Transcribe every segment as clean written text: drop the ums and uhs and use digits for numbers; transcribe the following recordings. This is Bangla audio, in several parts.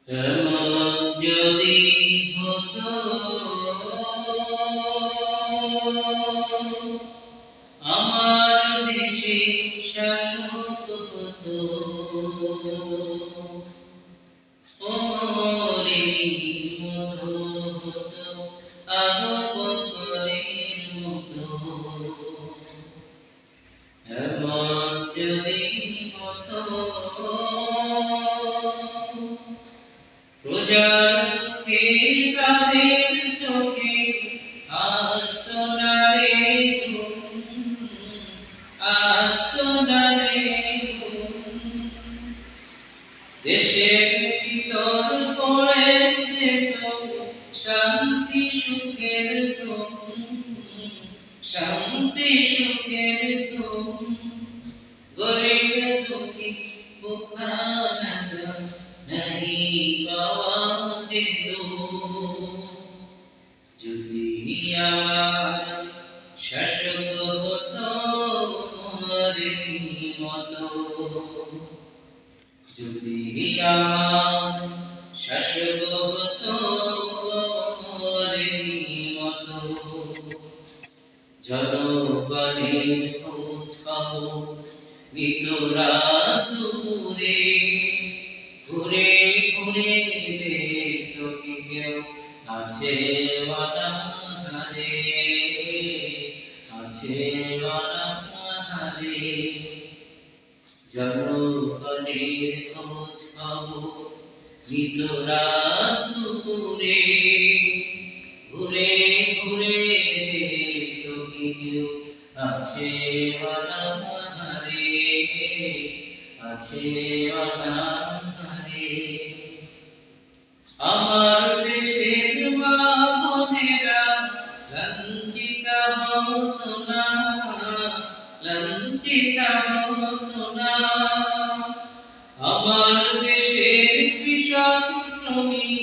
এমন যদি হতো আমার দেশে শাসক হতো ওমরেরই মতো হতো আবু বকরের মতো। এমন যদি হতো প্রজার দুঃখে তাদের চোখে আসতো না রে ঘুম, আসতো না রে ঘুম। দেশের ভিতর পড়ে যেত শান্তি সুখের ধুম, শান্তি সুখের ধুম। গরিব দুঃখী বুখানাদা নাহি পাওয়া যেত যদি আমার শাসক হতো ওমরের মতো। যদি আমার শাসক হতো ওমরের মতো। জনগণের খোঁজ খবর নিত রাত দুপুরে, ঘুরে ঘুরে দেখতো কি কেউ আছে অনাহারে, আছে অনাহারে। জনগণের খোঁজ খবর নিত রাত দুপুরে, ঘুরে ঘুরে দেখতো কি কেউ আছে অনাহারে, আছে অনাহারে। আমার দেশের মা বোনেরা লাঞ্ছিতা হতো না, লাঞ্ছিতা হতো না। আমার দেশের কৃষক শ্রমিক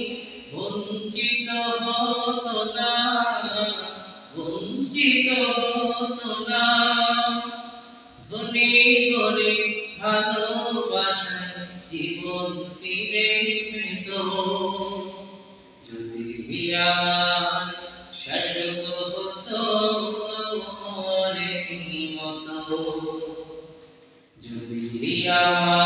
বঞ্চিত হতো না, বঞ্চিত হতো না। ধনী গরিব ভালোবাসায় জীবন ফিরে পেত যদি আমার শাসক হতো ওমরের মতো। যদি আমার